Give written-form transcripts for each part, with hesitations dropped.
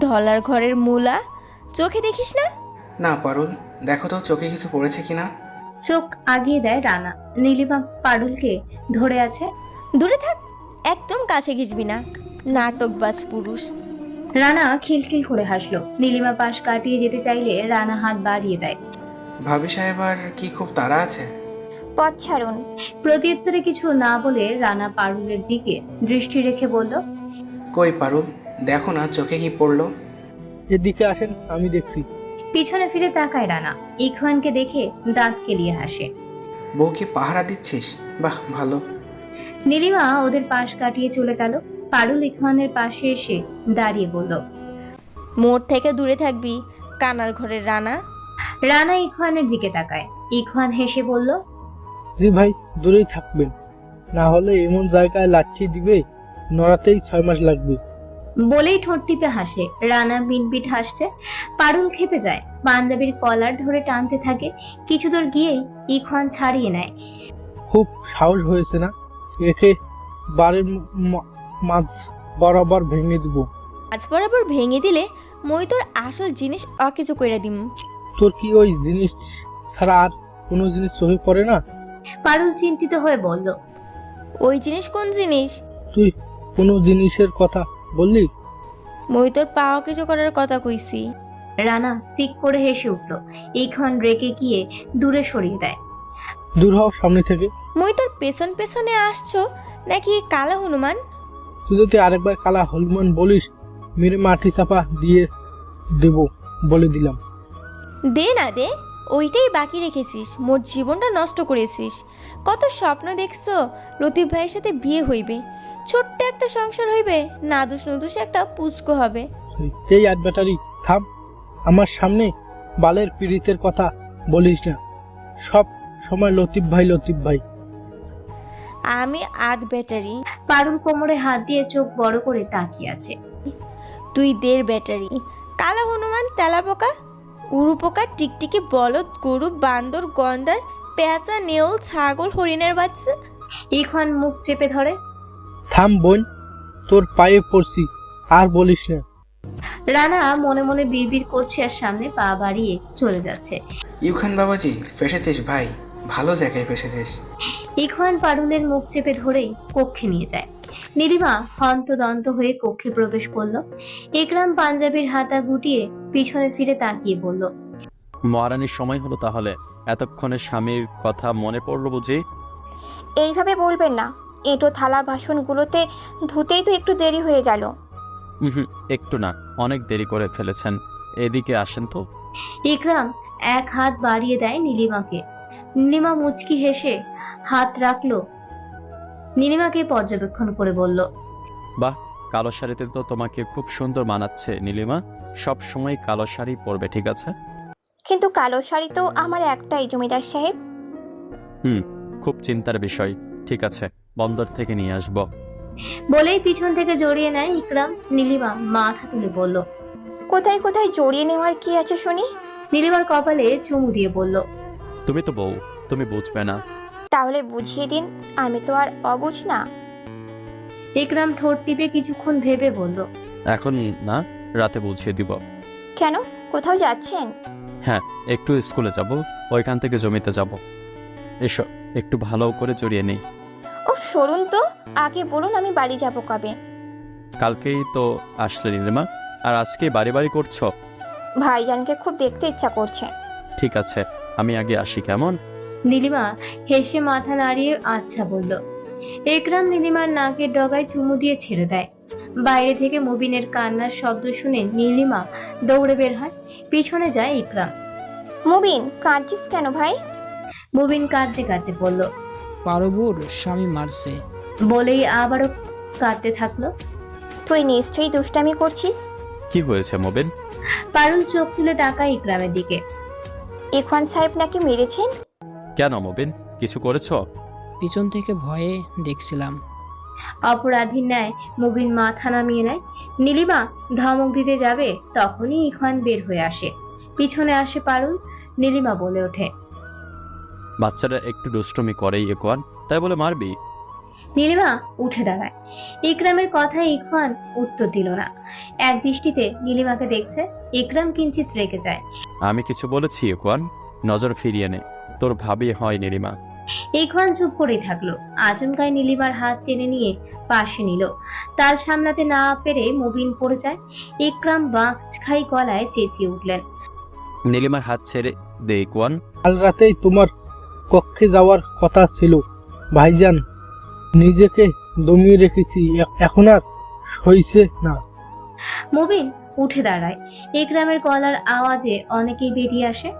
ধলার ঘরের মূলা, চোখে দেখিস না? না পারুল, দেখো তো চোখে কিছু পড়েছে কিনা। চোখ আগিয়ে দেয় রানা। নীলিমা পারুলকে ধরে আছে। দূরে থাক, একদম কাছে ঘিচবি না, নাটকবাজ পুরুষ। রানা খিলখিল করে হাসলো। নীলিমা পাশ কাটিয়ে যেতে চাইলে রানা হাত বাড়িয়ে দেয়। ভাবি সাহেব আর কি খুব তাড়া আছে? পথ ছাড়ুন। প্রত্যুত্তরে কিছু না বলে রানা পারুলের দিকে দৃষ্টি রেখে বলল, কই পারুল, দেখো না চোখে কি পড়লো। এদিকে আসেন, আমি দেখছি। পিছনে ফিরে তাকায় রানা। ইখওয়ানকে দেখে দাঁত কেলিয়ে হাসে। বউ কি পাহারা দিচ্ছিস? বাহ ভালো। নীলিমা ওদের পাশ কাটিয়ে চলে গেল। পারুল ইখওয়ানের পাশে এসে দাঁড়িয়ে বলল, মোড় থেকে দূরে থাকবি, কানার ঘরের রানা। রানা ইখওয়ানের দিকে তাকায়। ইখওয়ান হেসে বলল, জি ভাই, দূরেই থাকবেন, না হলে এমন জায়গায় লাঠি দিবে নড়াতেই 6 মাস লাগবে। বলেই ঠোঁট টিপে হাসে। রানা মিটমিট হাসছে। পারুল খেপে যায়, পাঞ্জাবির কলার ধরে টানতে থাকে। কিছু দূর গিয়েই ইখওয়ান ছাড়িয়ে নেয়। খুব সাহস হয়েছে না? একে বাড়ির মাঝ বরাবর ভেঙে দিব। আজ বরাবর ভেঙে দিলে মই তোর আসল জিনিস অকেজো কইরা দিম। তোর কি ওই জিনিস ছাড়া আর কোনো জিনিস চোখে পড়ে না? পারুল চিন্তিত হয়ে বলল, ওই জিনিস কোন জিনিস? তুই কোনো জিনিসের কথা বললি? মই তোর পা অকেজো করার কথা কইছি। রানা ফিক করে হেসে উঠল। ইখওয়ান রেগে গিয়ে দূরে সরিয়ে দেয়। দূর হও সামনে থেকে। মই তোর পেছন পেছনে আসছো নাকি কালা হনুমান? তুই যদি আরেকবার কালা হলমান বলিস, মেরে মাটি চাপা দিয়ে দেব বলে দিলাম। দে না দে, ওইটাই বাকি রেখেছিস, মোর জীবনটা নষ্ট করেছিস। কত স্বপ্ন দেখছো লতিফ ভাইয়ের সাথে বিয়ে হইবে, ছোট্ট একটা সংসার হইবে, নাদুস নুদুস একটা পুচকো হবে। এই আট ব্যাটারি থাম, আমার সামনে বালের পীড়িতের কথা বলিস না। সব সময় লতিফ ভাই লতিফ ভাই। আমি আধ ব্যাটারি, পারুল কোমরে হাত দিয়ে চোখ বড় করে তাকিয়ে আছে। তুই 1.5 ব্যাটারি। কালা হনুমান, তেলা পোকা, উড়ু পোকা, টিকটিকি, বলদ, গরু, বান্দর, গন্ডার, পেঁচা, নেউল, ছাগল, হরিণের বাচ্চা। ইখওয়ান মুখ চেপে ধরে। থাম বোন, তোর পায়ে পড়ছি, আর বলিস না। রানা মনে মনে বিড়বিড় করছে আর সামনে পা বাড়িয়ে চলে যাচ্ছে। ইউখান বাবাজি, ফেসেছিস ভাই, ভালো জায়গায় ফেসেছিস। ইখওয়ান পারুলের মুখ চেপে ধরেই কক্ষে নিয়ে যায়। নীলিমা হন্তদন্ত হয়ে কক্ষে প্রবেশ করলো। ইকরাম পাঞ্জাবির হাতা গুটিয়ে পিছনে ফিরে তাকিয়ে বলল, মহারানীর সময় হলো তাহলে? এতক্ষণে স্বামীর কথা মনে পড়লো বুঝি? এইভাবে বলবেন না, এঁটো থালা বাসনগুলোতে ধুতেই তো একটু দেরি হয়ে গেল। একটু না, অনেক দেরি করে ফেলেছেন। এদিকে আসেন তো। ইকরাম এক হাত বাড়িয়ে দেয় নীলিমাকে। নীলিমা মুচকি হেসে হাত রাখলো। নীলিমাকে পর্যবেক্ষণ করে বলল, বাহ, কালো শাড়িতে তো তোমাকে খুব সুন্দর মানাচ্ছে নীলিমা। সব সময় কালো শাড়ি পরবে, ঠিক আছে? কিন্তু কালো শাড়ি তো আমার একটাই, জমিদার সাহেব। খুব চিন্তার বিষয়। ঠিক আছে, বন্দর থেকে নিয়ে আসবো। বলেই পিছন থেকে জড়িয়ে নেয় ইকরাম। নীলিমা মাথা তুলে বলল, কোথায় কোথায় জড়িয়ে নেওয়ার কি আছে শুনি? নীলিমার কপালে চুমু দিয়ে বলল, তুমি তো বউ, তুমি বুঝবে না। তাহলে বুঝিয়ে দিন, আমি তো আর অবুঝ না। ইকরাম ঠোঁট টিপে কিছুক্ষণ ভেবে বলল, এখন না, রাতে বুঝিয়ে দিব। কেন, কোথাও যাচ্ছেন? হ্যাঁ, একটু স্কুলে যাব, ওইখান থেকে জমিতে যাব। এসো, একটু ভালো করে জড়িয়ে নেই। ও সরুন তো, আগে বলুন আমি বাড়ি যাব কবে? কালকেই তো আসলে নীলিমা, আর আজকে বাড়ি বাড়ি করছো? ভাইজানকে খুব দেখতে ইচ্ছা করছে। ঠিক আছে, আমি আগে আসি, কেমন? নীলিমা হেসে মাথা নাড়িয়ে আচ্ছা বলল। ইকরাম নীলিমার নাকের ডগায় চুমু দিয়ে ছেড়ে দেয়। বাইরে থেকে মুবিনের কান্নার শব্দ শুনে নীলিমা দৌড়ে বের হয়। পিছনে যায় ইকরাম। মুবিন, কাঁদছিস কেন ভাই? মুবিন কাঁদতে কাঁদতে বলল, পারবুর স্বামী মারছে। বলেই আবারও কাঁদতে থাকলো। তুই নিশ্চয়ই দুষ্টামি করছিস। কি হয়েছে মোবেন? পারুল চোখ তুলে তাকায় ইকরামের দিকে। ইখওয়ান সাহেব নাকি মেরেছেন? কেন মোবেন, কিছু করেছো? পিছন থেকে ভয়ে দেখছিলাম। অপরাধীর ন্যায় মুবিন মাথা নামিয়ে নেয়। নীলিমা ধমক দিতে যাবে, তখনই ইখওয়ান বের হয়ে আসে। পিছনে আসে পারুল। নীলিমা বলে ওঠে, বাচ্চারা একটু দুষ্টুমি করেই একোয়ান, তাই বলে মারবি? নীলিমা উঠে দাঁড়ায়। ইকরামের কথায় ইখওয়ান উত্তর দিল না। এক দৃষ্টিতে নীলিমাকে দেখছে। ইকরাম কিঞ্চিত রেগে যায়। আমি কিছু বলেছি ইকওয়ান? নজর ফিরিয়ে নে, তোর ভাবি হয় নীলিমা। ইখওয়ান চুপ করেই থাকলো। আচমকায় নীলিমার হাত টেনে নিয়ে পাশে নিল। তাল সামলাতে না পেরে মুবিন পড়ে যায়। ইকরাম বাঁক খাই গলায় চেঁচিয়ে উঠলেন। নীলিমার হাত ছেড়ে দে ইকওয়ান। কাল রাতেই তোমার কক্ষে যাওয়ার কথা ছিল ভাইজান, নিজেকে দমিয়ে রেখেছি, এখন আর সইছে না। মুবিন উঠে দাঁড়ায়। ইকরামের গলার আওয়াজে অনেকেই বেরিয়ে আসে।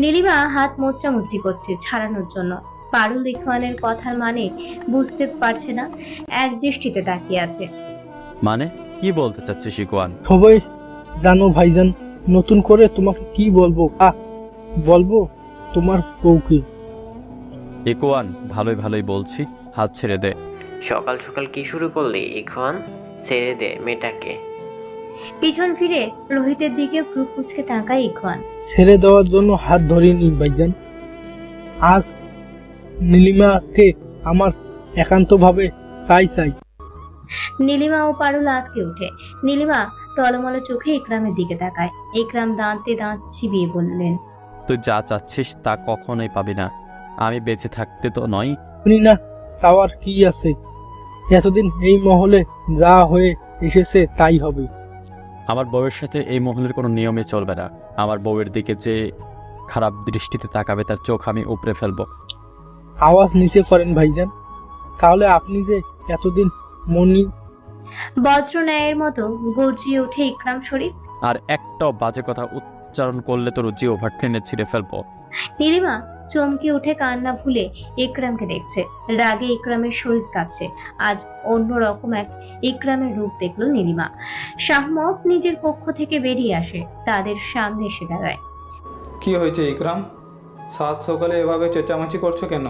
নীলিমা হাত মোচড়ামুচড়ি করছে ছাড়ানোর জন্য। পারুল ইখওয়ানের কথার মানে বুঝতে পারছে না, এক দৃষ্টিতে তাকিয়ে আছে। মানে কি বলতে চাচ্ছিস ইকওয়ান? সবাই জানো ভাইজান, নতুন করে তোমাকে কি বলবো? বলবো তোমার বউকে। ইকওয়ান ভালোই ভালোই বলছি, হাত ছেড়ে দে। সকাল সকাল কি শুরু করলি ইখওয়ান? ছেড়ে দে মেয়েটাকে। পিছন ফিরে রোহিতের দিকে ভ্রু কুঁচকে তাকায় ইখওয়ান। ছেড়ে দেওয়ার জন্য হাত ধরিনি ভাইজান, আজ নীলিমাকে আমার একান্তভাবে চাই। নীলিমা ও পারুল আঁতকে ওঠে। নীলিমা টলমলে চোখে ইকরামের দিকে তাকায়। ইকরাম দাঁতে দাঁত চিবিয়ে বললেন, তুই যা চাচ্ছিস তা কখনোই পাবি না। আমি বেঁচে থাকতে তো নয়। শুনি না, চাওয়ার কি আছে? এতদিন এই মহলে যা হয়ে এসেছে তাই হবে। আমার বউয়ের সাথে এই মহলের কোনো নিয়মে চলবে না। আমার বউয়ের দিকে যে খারাপ দৃষ্টিতে তাকাবে তার চোখ আমি উপড়ে ফেলবো। আওয়াজ নিচে করেন ভাইজান, তাহলে আপনি যে এতদিন মনি। বজ্র ন্যায়ের মতো গর্জিয়ে ওঠে ইকরাম শরীফ। আর একটাও বাজে কথা উচ্চারণ করলে তোর জিহ্বা টেনে ছিঁড়ে ফেলবো। নীলিমা চমকে উঠে কান্না ভুলে ইকরামকে দেখছে। রাগে ইকরামের শরীর কাঁপছে। আজ অন্যরকম এক ইকরামের রূপ দেখলো নীলিমা। শাহমত নিজের কক্ষ থেকে বেরিয়ে আসে, তাদের সামনে এসে দাঁড়ায়। কি হয়েছে ইকরাম? সাত সকালে এভাবে চেঁচামেচি করছো কেন?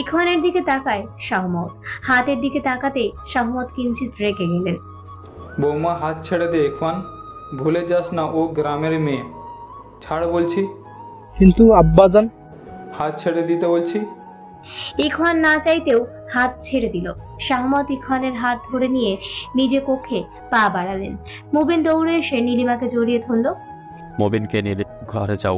ইখওয়ানের দিকে তাকায় শাহমত। হাতের দিকে তাকাতে শাহমত কিঞ্চিত রেগে গেলেন। বৌমা হাত ছেড়ে দে ইকরাম, ভুলে যাস না ও গ্রামের মেয়ে। ছাড় বলছি। কিন্তু আব্বাজান। হাত ছেড়ে দিতে বলছি। ইখওয়ান না চাইতেও হাত ছেড়ে দিল। শাহমত ইখওয়ানের হাত ধরে নিয়ে নিজে কক্ষে পা বাড়ালেন। মুবিন দৌড়ে এসে নীলিমাকে জড়িয়ে ধরল। মবিনকে নিয়ে ঘরে যাও।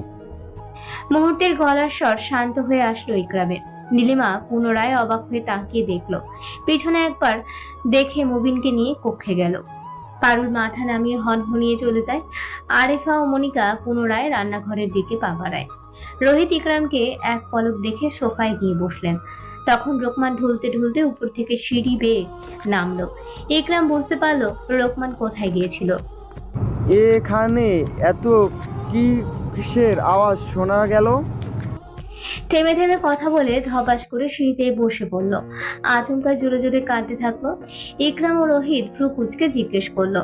মুহূর্তের গলার স্বর শান্ত হয়ে আসলো ইকরামের। নীলিমা পুনরায় অবাক হয়ে তাকিয়ে দেখলো। পিছনে একবার দেখে মুবিনকে নিয়ে কক্ষে গেল। পারুল মাথা নামিয়ে হনহনিয়ে চলে যায়। আরেফা ও মনিকা পুনরায় রান্নাঘরের দিকে পা বাড়ায়। রোহিত ইকরামকে এক পলক দেখে সোফায় গিয়ে বসলেন। তখন রোকমান ঢুলতে ঢুলতে উপর থেকে সিঁড়ি বেয়ে নামলো। ইকরাম বুঝতে পারলো রোকমান কোথায় গিয়েছিল। এখানে এত কিসের আওয়াজ শোনা গেল? থেমে থেমে কথা বলে ধপাস করে সিঁড়িতে বসে পড়ল। আচমকা জোরে জোরে কাঁদতে থাকলো। ইকরাম ও রোহিত ভ্রু কুঁচকে জিজ্ঞেস করলো।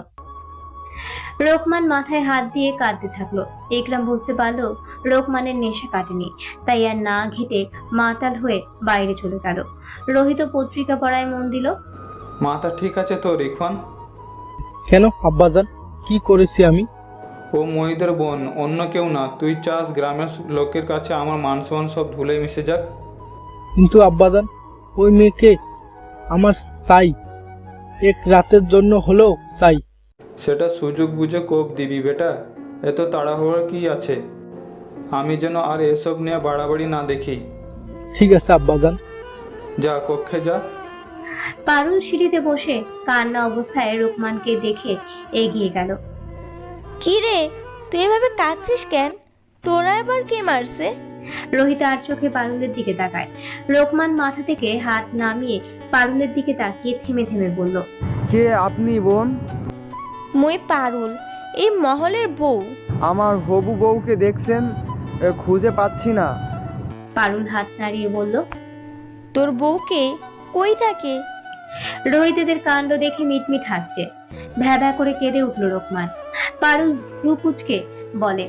রোকমান মাথায় হাত দিয়ে কাঁদতে থাকলো। ইকরাম বুঝতে পারলো রোকমানের নেশা কাটেনি, তাই আর না ঘেটে মাতাল হয়ে বাইরে চলে গেল। রোহিত পত্রিকা পড়ায় মন দিল। মাথা ঠিক আছে তো ইকরাম? কেন আব্বাজান, কি করেছি আমি? ও মহিদের বোন, অন্য কেউ না। তুই চাস গ্রামের লোকের কাছে আমার মান সম্মান সব ধুলে মিশে যাক? কিন্তু আব্বাজান, ওই মেয়েকে আমার চাই, এক রাতের জন্য হলেও চাই। সেটা সুযোগ বুঝে কোপ দিবি বেটা, এত তাড়াহুড়ো কি আছে? আমি যেন আর এসব নিয়ে বাড়াবাড়ি না দেখি। ঠিক আছে আব্বাজান। যা কক্ষে যা। পারুল সিঁড়িতে বসে কান্না অবস্থায় রোকমানকে দেখে এগিয়ে গেল। কি রে, তুই এভাবে কাঁদছিস কেন? তোরা এবার কে মারছে? রোহিত আর চোখে পারুলের দিকে তাকায়। রোকমান মাথা থেকে হাত নামিয়ে পারুলের দিকে তাকিয়ে থেমে থেমে বলল, কে আপনি বোন? মুই পারুল, এই মহলের বউ। আমার হবু বউকে দেখছেন? খুঁজে পাচ্ছি না। পারুল হাত নাড়িয়ে বলল, তোর বউকে কই থাকে? রোহিতদের কাণ্ড দেখে মিটমিট হাসছে। ভ্যা ভ্যা করে কেঁদে উঠল রোকমান। পারুল ভ্রু কুঁচকে বলে,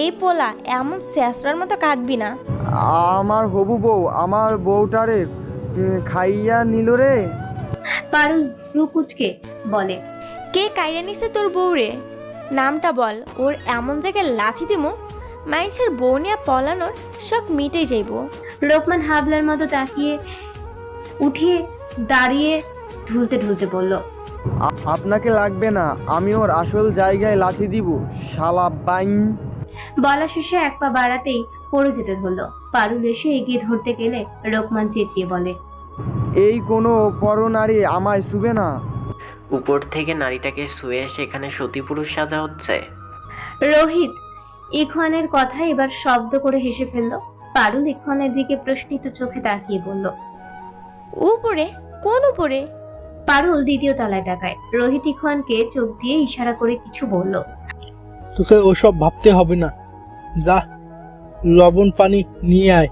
এই পোলা, এমন স্যাঁচড়ার মতো কাঁদবি না। আমার হবু বউ আমার বউটারে খাইয়া নিল রে। পারুল ভ্রু কুঁচকে বলে, কে কাইরা নিছে তোর বউরে? নামটা বল, ওর এমন জায়গায় লাথি দিমু মাইনছের বউ নিয়া পলানোর শখ মিটে যাইব। রোকমান হাবলার মতো তাকিয়ে উঠিয়ে দাঁড়িয়ে ঢুলতে ঢুলতে বলল, আপনাকে লাগবে না, আমি ওর আসল জায়গায় লাথি দিব, শালা বাইন। বলা শেষে এক পা বাড়াতেই পড়ে যেতে ধরল। পারুল এসে এগিয়ে ধরতে গেলে রোকমান চেঁচিয়ে বলে, এই কোনো পরনারী আমায় শুবে না। উপর থেকে নারীটাকে শুয়ে সেখানে সতীপুরুষ সাজা হচ্ছে। রোহিত ইখওয়ানের কথা এবার শব্দ করে হেসে ফেলল। পারুল ইখওয়ানের দিকে প্রশ্নিত চোখে তাকিয়ে বলল, উপরে? কোন উপরে? পারুল দ্বিতীয় তলায় তাকায়। রোহিত ইখওয়ানকে চোখ দিয়ে ইশারা করে কিছু বলল। তোকে ওসব ভাবতে হবে না, যা লবণ পানি নিয়ে আয়।